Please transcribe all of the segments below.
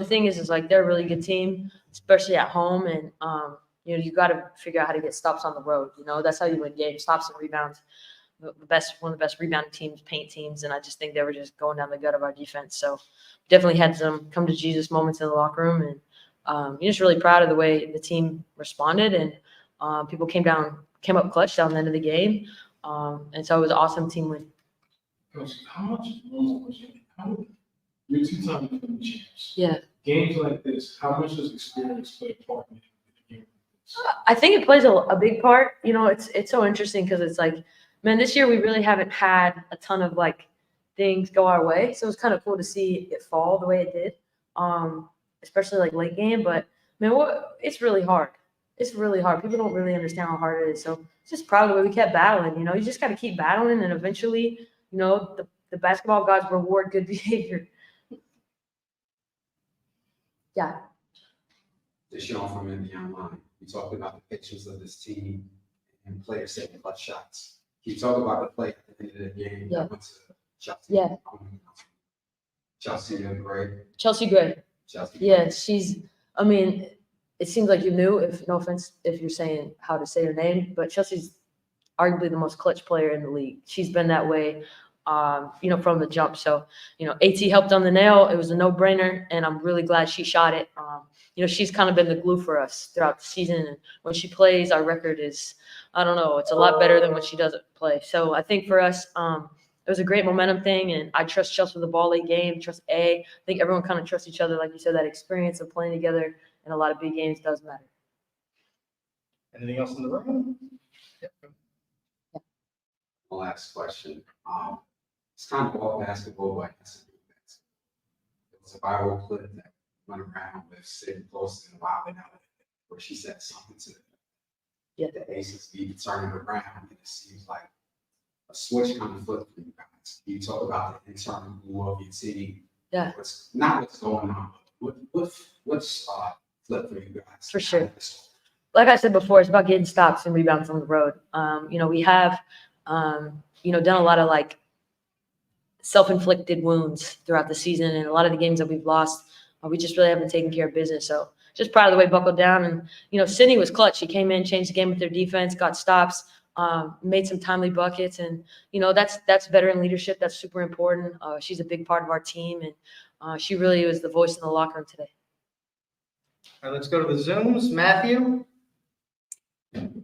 the thing is like they're a really good team, especially at home, and you got to figure out how to get stops on the road. That's how you win games, stops and rebounds. One of the best rebounding teams, paint teams, and I just think they were just going down the gut of our defense. So definitely had some come to Jesus moments in the locker room, and just really proud of the way the team responded, and people came up clutch down the end of the game, and so it was an awesome team win. Coach, how much was you're two-time champs? Yeah. Games like this, how much does experience play a part in a game like this? I think it plays a big part. It's so interesting because it's like, man, this year we really haven't had a ton of like things go our way. So it's kind of cool to see it fall the way it did, especially like late game. But man, it's really hard. It's really hard. People don't really understand how hard it is. So just proud of the way we kept battling. You just got to keep battling, and eventually, the basketball gods reward good behavior. Yeah. Deshaun from Indiana Line. You talked about the pictures of this team and players taking clutch shots. Can you talk about the play at the end of the game? Yeah. That went to Chelsea. Yeah. Chelsea Gray. Chelsea Gray. Chelsea. Yeah, it seems like you knew, no offense if you're saying how to say her name, but Chelsea's arguably the most clutch player in the league. She's been that way, from the jump. So, AT helped on the nail. It was a no-brainer, and I'm really glad she shot it. She's kind of been the glue for us throughout the season. And when she plays, our record is, I don't know, it's a lot better than when she doesn't play. So I think for us, it was a great momentum thing, and I trust Chelsea with the ball late game, trust A. I think everyone kind of trusts each other. Like you said, that experience of playing together in a lot of big games does matter. Anything else in the room? Yeah. Last question. It's kind of all basketball, but it's it was a viral clip that went around with Sid close and wilding out, where she said something to the Aces be turning around, and it seems like a switch kind of flipped for you guys. You talk about the internal glue of your team. Yeah. What's going on, but what's flipped for you guys? For sure. Like I said before, it's about getting stops and rebounds on the road. We have, done a lot of like self-inflicted wounds throughout the season, and a lot of the games that we've lost, we just really haven't taken care of business. So just proud of the way buckled down. And, Sydney was clutch. She came in, changed the game with their defense, got stops, made some timely buckets. And, that's veteran leadership. That's super important. She's a big part of our team, and she really was the voice in the locker room today. All right, let's go to the Zooms. Matthew?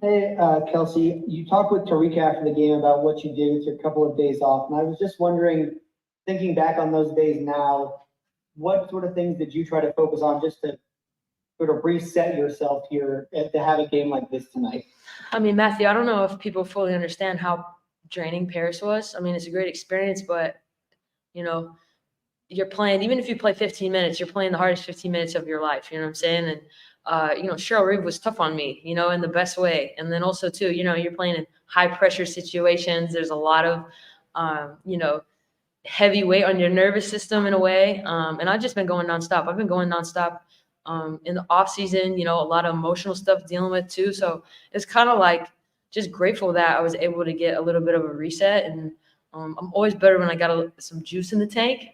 Hey, Kelsey, you talked with Tariq after the game about what you did with your couple of days off, and I was just wondering, thinking back on those days now, what sort of things did you try to focus on just to sort of reset yourself here to have a game like this tonight? Matthew, I don't know if people fully understand how draining Paris was. it's a great experience, but, you're playing, even if you play 15 minutes, you're playing the hardest 15 minutes of your life. You know what I'm saying? And, Cheryl Reeve was tough on me, in the best way. And then also too, you're playing in high pressure situations. There's a lot of, heavy weight on your nervous system in a way. And I've just been going nonstop. I've been going nonstop in the off season, a lot of emotional stuff dealing with too. So it's kind of like just grateful that I was able to get a little bit of a reset. And I'm always better when I got some juice in the tank.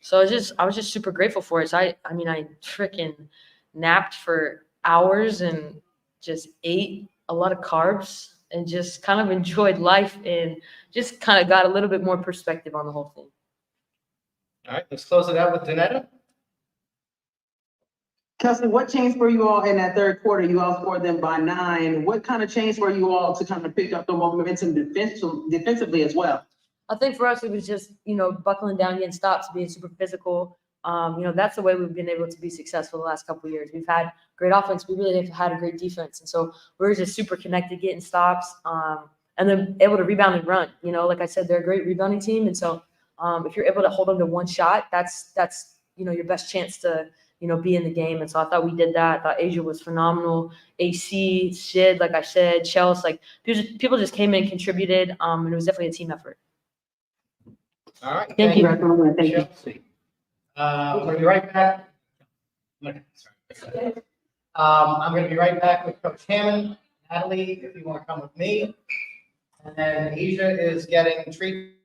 So I was just super grateful for it. So I freaking napped for hours and just ate a lot of carbs and just kind of enjoyed life and just kind of got a little bit more perspective on the whole thing. All right, let's close it out with Danetta. Kelsey, what changed for you all in that third quarter? You all scored them by 9. What kind of changed for you all to kind of pick up the momentum defensively as well? I think for us, it was just, buckling down, getting stops, being super physical. That's the way we've been able to be successful the last couple of years. We've had great offense. We really have had a great defense. And so we're just super connected, getting stops, and then able to rebound and run. Like I said, they're a great rebounding team. And so if you're able to hold them to one shot, that's your best chance to, be in the game. And so I thought we did that. I thought Asia was phenomenal. AC, Sid, like I said, Chelsea, like people just came in, contributed, and it was definitely a team effort. All right. Thank you. Thank you. Chelsea. I'm going to be right back. I'm going to be right back with Coach Hammond. Natalie, if you want to come with me. And then Asia is getting treatment.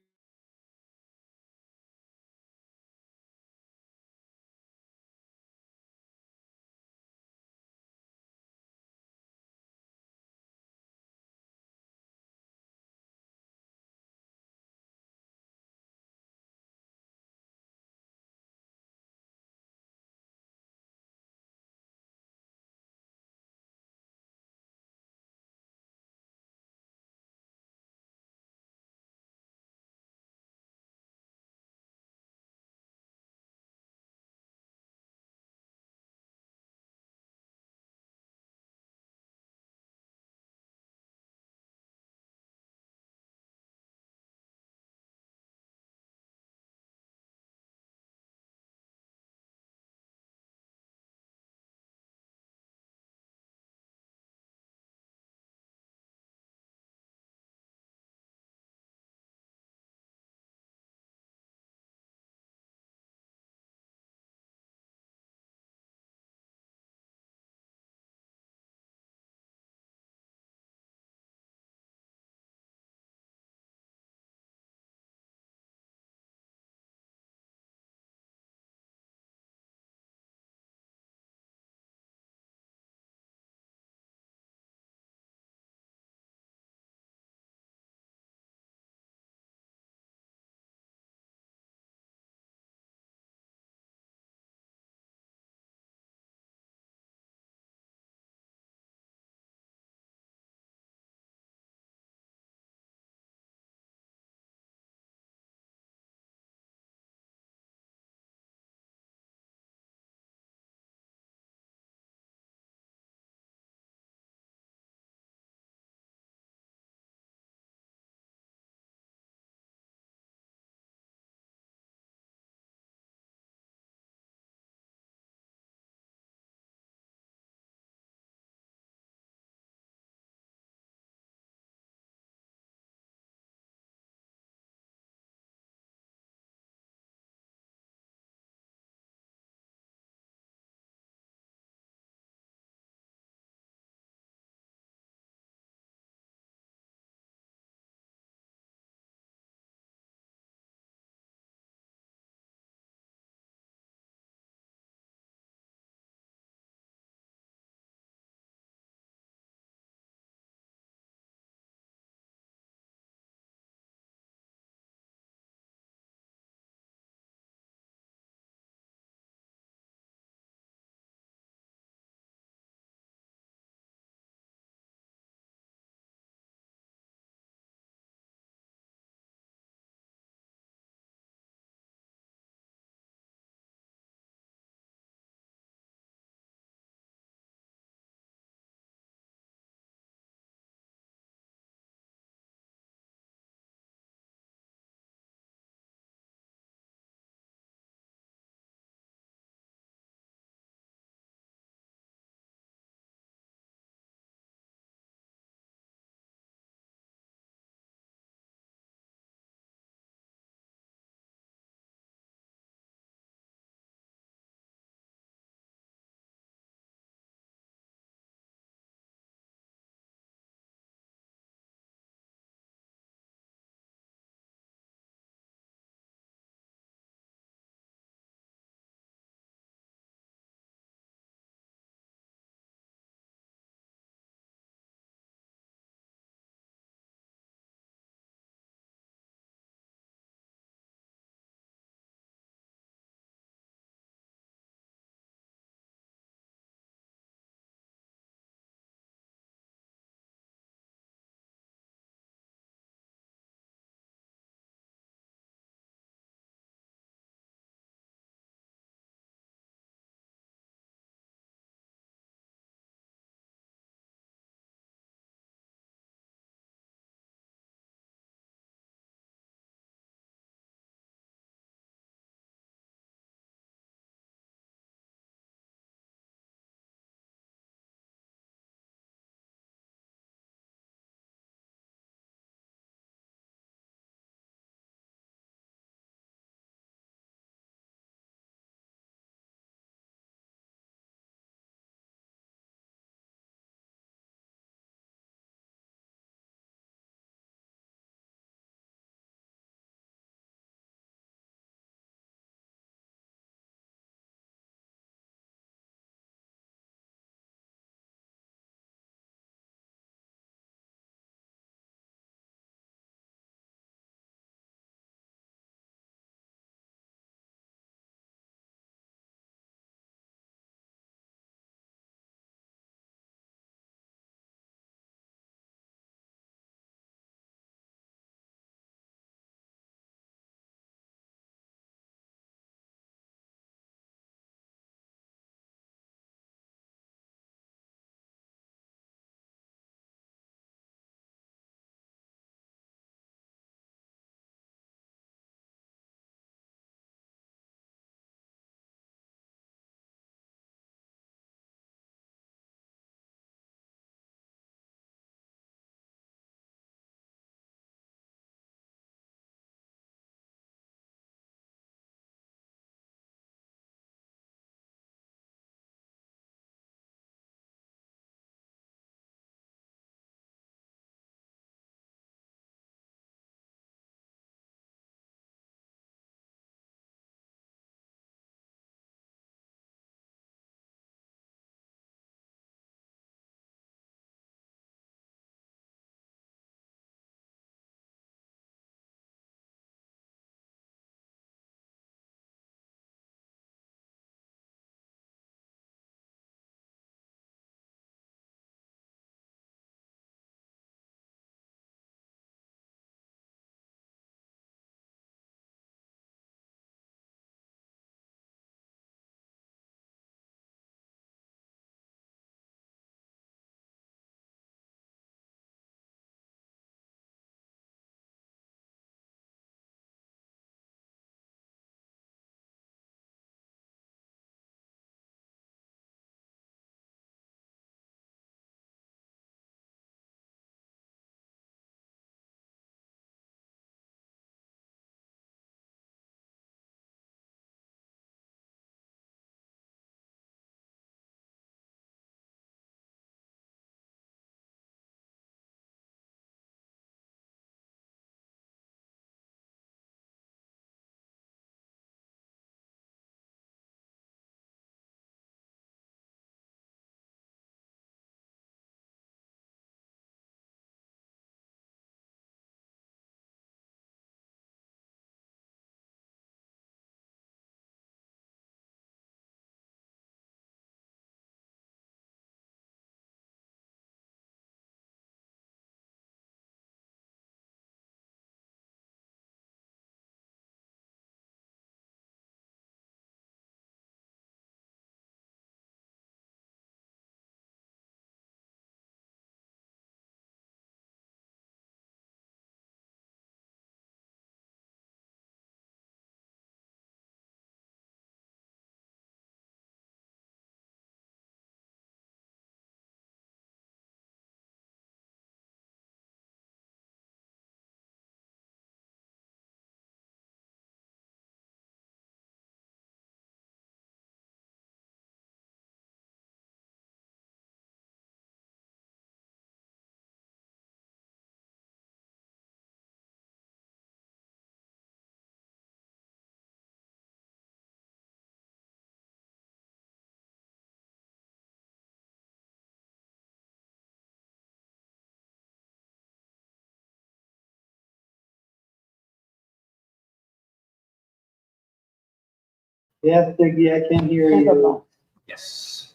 Yeah, I can't hear you. Yes.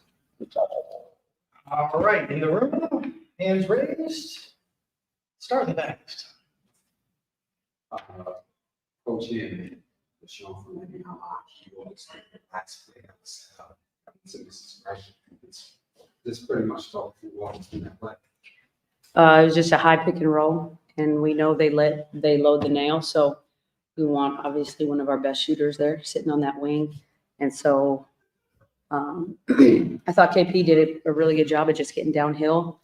All right, in the room, hands raised. Start the back. Coach Hammond, was shown from letting how he was the last play that was set up. So this is right. It's pretty much talk through what was in that play. It was just a high pick and roll, and we know they load the nail, so we want obviously one of our best shooters there sitting on that wing. And so I thought KP did a really good job of just getting downhill,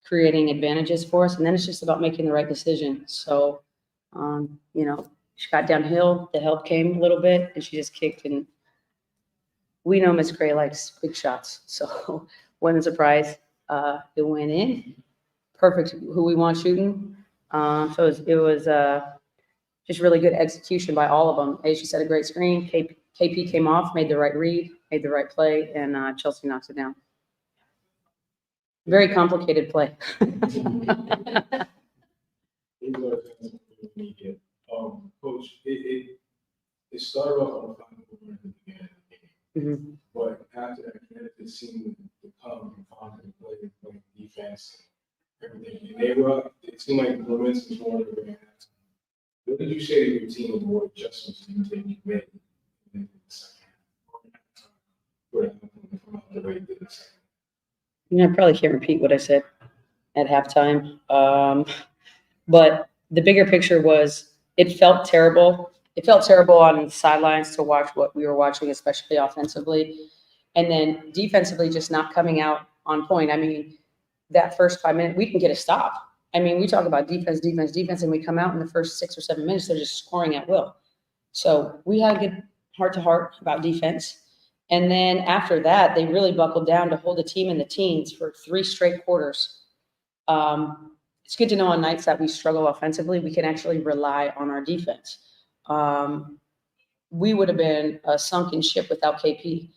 creating advantages for us, and then it's just about making the right decision. So, she got downhill, the help came a little bit, and she just kicked, and we know Miss Gray likes big shots, so wasn't a surprise. It went in. Perfect who we want shooting. So it was just really good execution by all of them. Asia set a great screen. KP came off, made the right read, made the right play, and Chelsea knocks it down. Very complicated play. Coach, it started off on a final quarter at the beginning of the game. Mhm. But after that, Connecticut seemed to come and find and play defense and everything. And it seemed like the momentum was more than they had. What did you say to your team and what adjustments did you think you made in the second half? From out the way you did the second half? I probably can't repeat what I said at halftime. But the bigger picture was it felt terrible. It felt terrible on the sidelines to watch what we were watching, especially offensively. And then defensively, just not coming out on point. I mean, that first 5 minutes, we can get a stop. I mean, we talk about defense, and we come out in the first 6 or 7 minutes, they're just scoring at will. So we had a good heart-to-heart about defense. And then after that, they really buckled down to hold the team in the teens for 3 straight quarters. It's good to know on nights that we struggle offensively, we can actually rely on our defense. We would have been a sunken ship without KP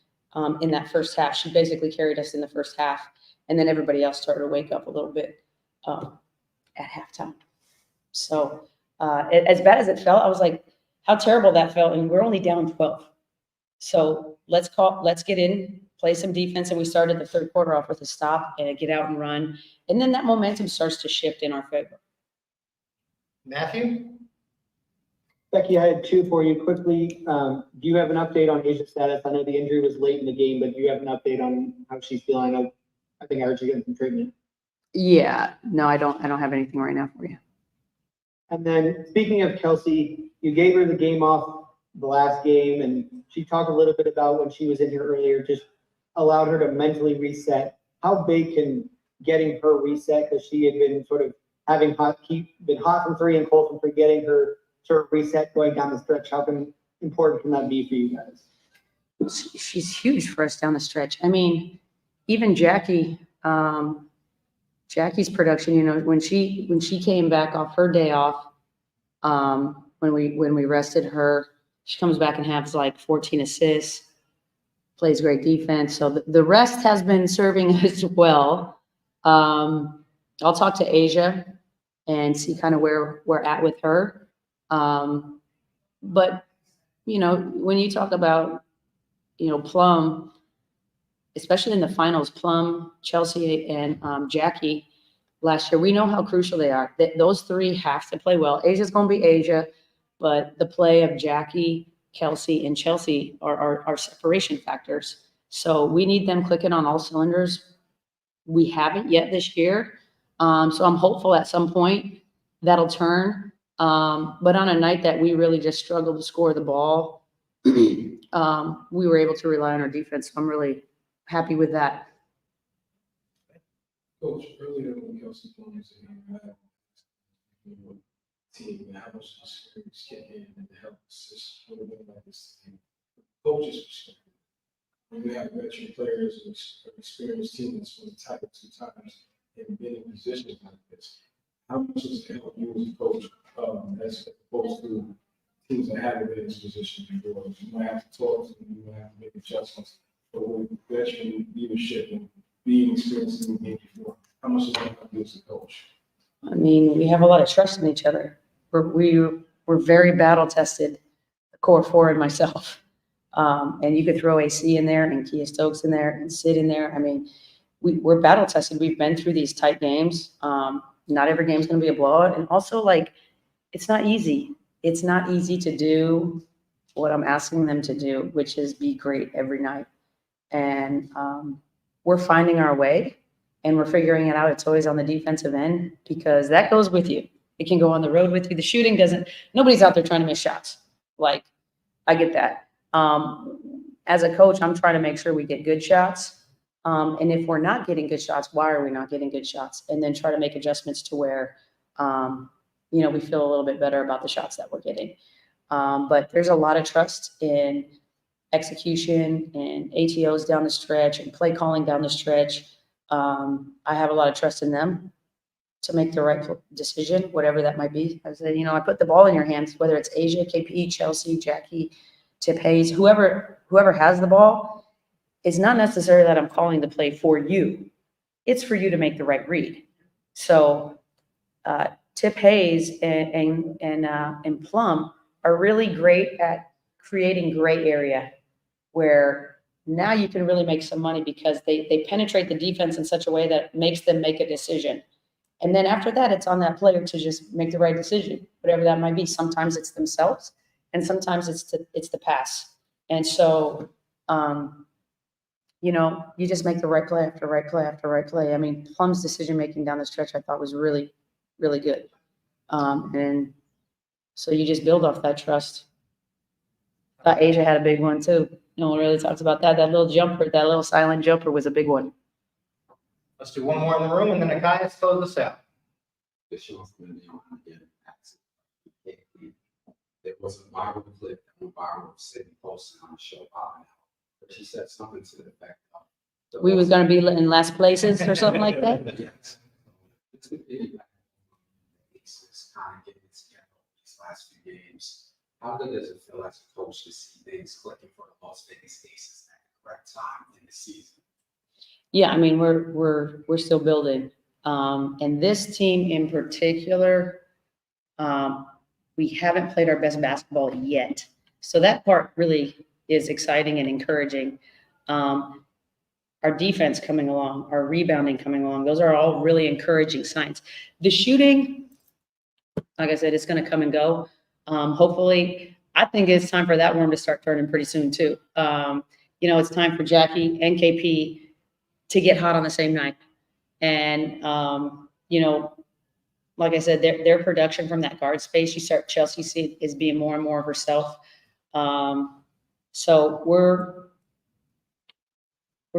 in that first half. She basically carried us in the first half, and then everybody else started to wake up a little bit at halftime. So as bad as it felt, I was like, how terrible that felt, and we're only down 12. So let's get in, play some defense, and we started the third quarter off with a stop and a get out and run, and then that momentum starts to shift in our favor. Matthew? Becky, I had 2 for you quickly. Do you have an update on Asia's status? I know the injury was late in the game, but do you have an update on how she's feeling? I think I heard you getting some treatment. Yeah, no, I don't have anything right now for you. And then speaking of Kelsey, you gave her the game off the last game, and she talked a little bit about when she was in here earlier, just allowed her to mentally reset. How big can getting her reset, because she had been sort of been hot from 3 and cold from 3, getting her sort of reset going down the stretch? How important can that be for you guys? She's huge for us down the stretch. I mean, even Jackie's production, when she came back off her day off, when we rested her, she comes back and has like 14 assists, plays great defense. So the rest has been serving as well. I'll talk to Asia and see kind of where we're at with her. But when you talk about, Plum, especially in the finals, Plum, Chelsea, and Jackie last year, we know how crucial they are. Those 3 have to play well. Asia's going to be Asia, but the play of Jackie, Kelsey, and Chelsea are separation factors. So we need them clicking on all cylinders. We haven't yet this year. So I'm hopeful at some point that'll turn. But on a night that we really just struggled to score the ball, we were able to rely on our defense. So I'm really happy with that. Coach, earlier when Kelsey was in team, how much experience kick in and help assist a little bit like this team? Coach's perspective. When you have veteran players and experienced teammates from the type of 2 times and been in positions like this, how much does it help you as a coach as opposed to teams that haven't been in this position before? You might have to talk to them, you might have to make adjustments. But with veteran leadership and being experienced in the game before, how much does that help you as a coach? I mean, we have a lot of trust in each other. We're very battle tested, the core 4 and myself. And you could throw AC in there and Kia Stokes in there and Sid in there. I mean, we're battle tested. We've been through these tight games. Not every game's going to be a blowout. And also, like, it's not easy. It's not easy to do what I'm asking them to do, which is be great every night. And we're finding our way and we're figuring it out. It's always on the defensive end because that goes with you. It can go on the road with you. The shooting doesn't, nobody's out there trying to miss shots. Like, I get that. As a coach, I'm trying to make sure we get good shots. And if we're not getting good shots, why are we not getting good shots? And then try to make adjustments to where, we feel a little bit better about the shots that we're getting. But there's a lot of trust in execution and ATOs down the stretch and play calling down the stretch. I have a lot of trust in them to make the right decision, whatever that might be. I said, I put the ball in your hands, whether it's Asia, KP, Chelsea, Jackie, Tip Hayes, whoever has the ball. It's not necessarily that I'm calling the play for you. It's for you to make the right read. So Tip Hayes and Plum are really great at creating gray area where now you can really make some money because they penetrate the defense in such a way that makes them make a decision. And then after that, it's on that player to just make the right decision, whatever that might be. Sometimes it's themselves, and sometimes it's the pass. And so, you just make the right play after right play after right play. I mean, Plum's decision-making down the stretch, I thought was really, really good. And so you just build off that trust. Asia had a big one too. No one really talks about that. That little jumper, that little silent jumper was a big one. Let's do one more in the room and then Nikias close us out. The show's going to be on again. There was a viral clip that went viral Sydney posted on the show about an hour, but she said something to the effect of We was going to be in last places or something like that. Yes. It's a big basis kind of getting together these last few games. How good does it feel as a coach to see things clicking for the Las Vegas Aces at the correct time in the season? Yeah, I mean, we're still building. And this team in particular, we haven't played our best basketball yet. So that part really is exciting and encouraging. Our defense coming along, our rebounding coming along, those are all really encouraging signs. The shooting, like I said, it's going to come and go. Hopefully, I think it's time for that worm to start turning pretty soon too. It's time for Jackie and KP to get hot on the same night. And, like I said, their production from that guard space, Chelsea see is being more and more herself. So we're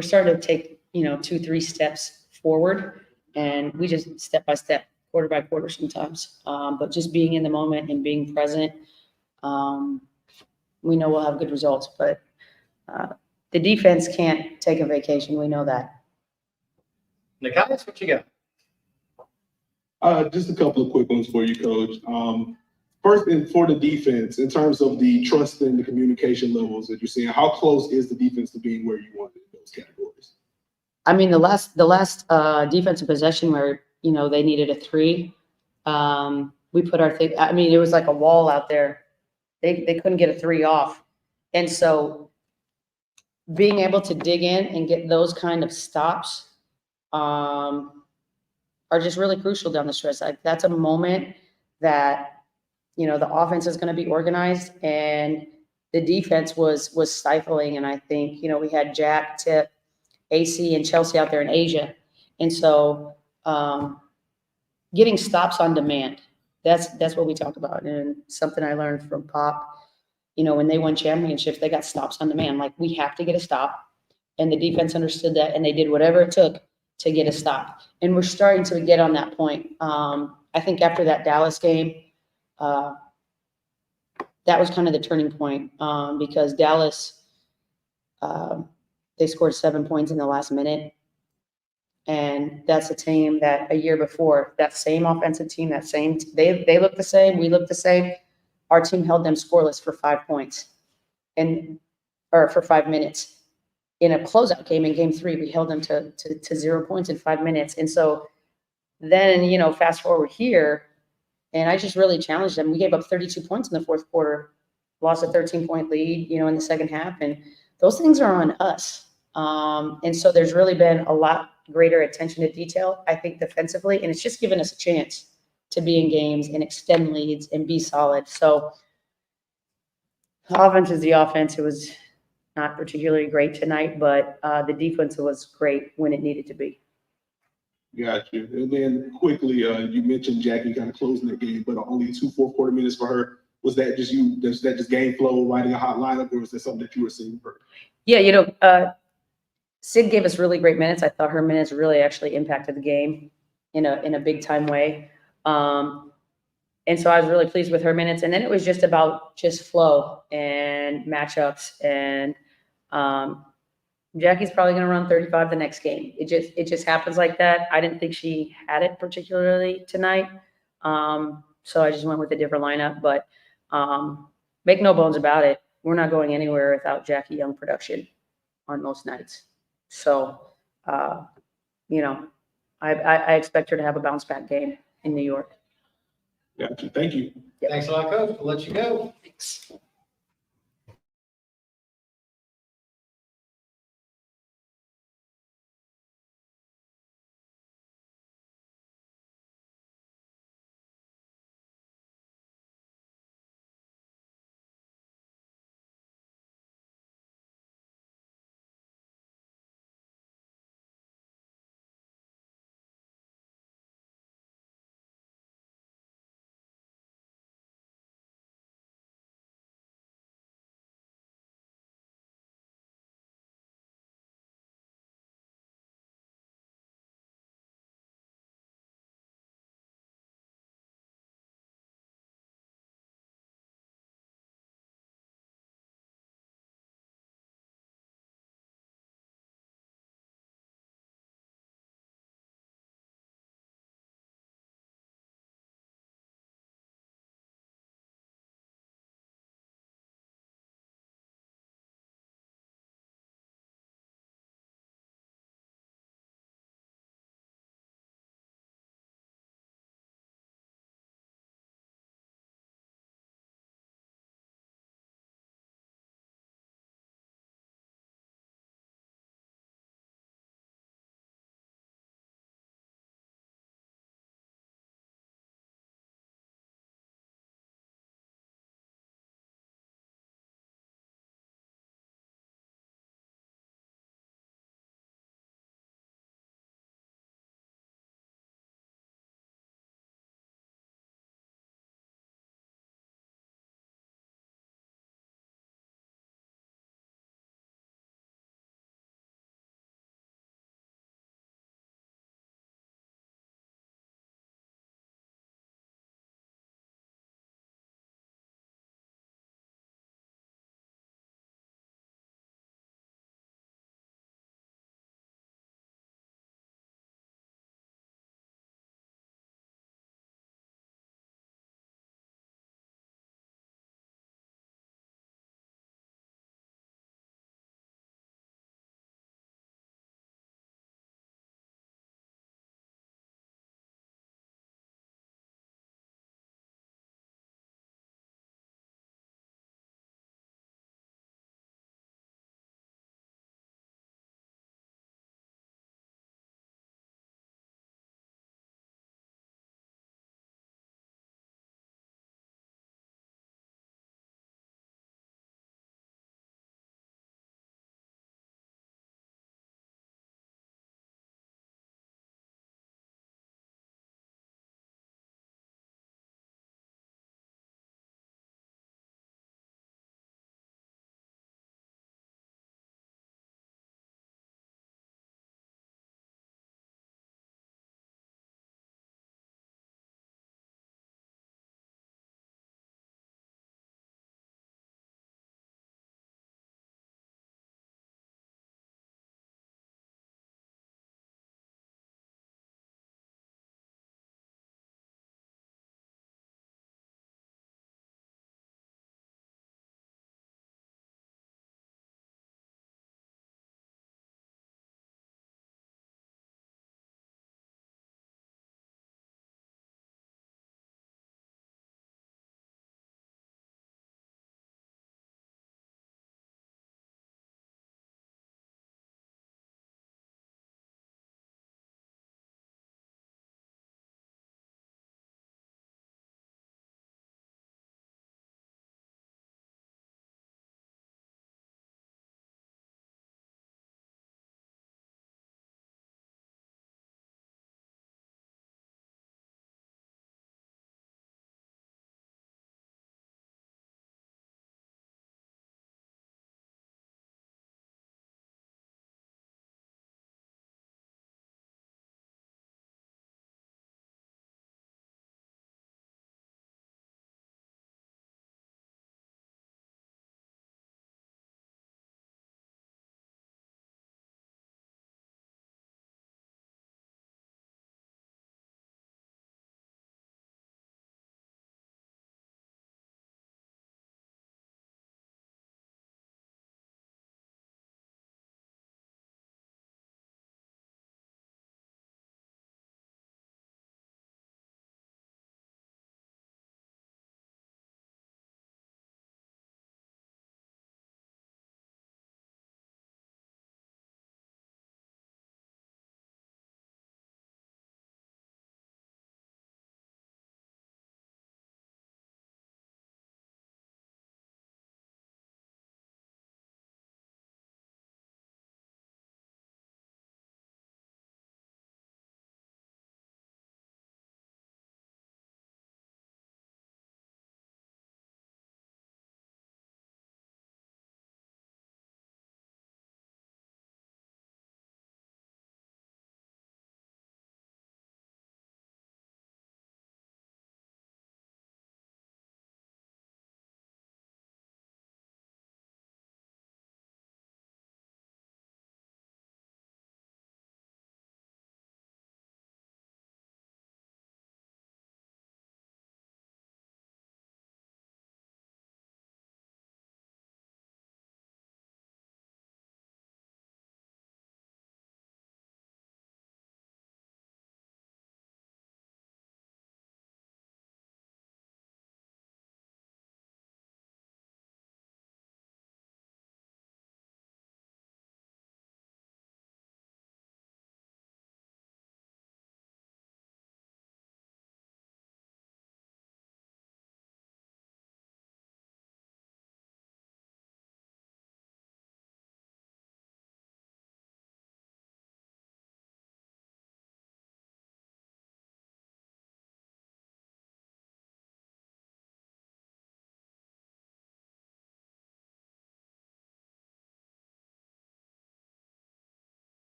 starting to take, 2-3 steps forward, and we just step by step, quarter by quarter sometimes. But just being in the moment and being present, we know we'll have good results. But the defense can't take a vacation. We know that. Nikias, what you got? Just a couple of quick ones for you, Coach. First, for the defense, in terms of the trust and the communication levels that you're seeing, how close is the defense to being where you want it in those categories? I mean, the last defensive possession where they needed a 3, we put our thing. I mean, it was like a wall out there. They couldn't get a 3 off, and so being able to dig in and get those kind of stops are just really crucial down the stretch. That's a moment that, the offense is going to be organized and the defense was stifling. And I think, we had Jack, Tip, AC, and Chelsea out there in Asia. And so getting stops on demand, that's what we talk about. And something I learned from Pop, when they won championships, they got stops on demand. Like, we have to get a stop. And the defense understood that, and they did whatever it took to get a stop. And we're starting to get on that point. I think after that Dallas game, that was kind of the turning point because Dallas, they scored 7 points in the last minute. And that's a team that a year before, that same offensive team, they look the same, we look the same. Our team held them scoreless for 5 points or for 5 minutes. In a closeout game in game 3, we held them to 0 points in 5 minutes. And so then, fast forward here, and I just really challenged them. We gave up 32 points in the fourth quarter. lost a 13-point lead, in the second half, and those things are on us. And so there's really been a lot greater attention to detail, I think, defensively, and it's just given us a chance to be in games and extend leads and be solid. So offense is the offense. It was not particularly great tonight, but the defense was great when it needed to be. Got you. And then quickly, you mentioned Jackie kind of closing the game, but only 2 fourth-quarter minutes for her. Was that just you? Was that just game flow, riding a hot lineup, or was that something that you were seeing for her? Yeah, Sid gave us really great minutes. I thought her minutes really actually impacted the game in a big time way. And so I was really pleased with her minutes. And then it was just about flow and matchups. And Jackie's probably going to run 35 the next game. It just happens like that. I didn't think she had it particularly tonight. So I just went with a different lineup. But make no bones about it, we're not going anywhere without Jackie Young production on most nights. So, I expect her to have a bounce back game in New York. Got you. Thank you. Thanks a lot, Coach. We'll let you go. Thanks.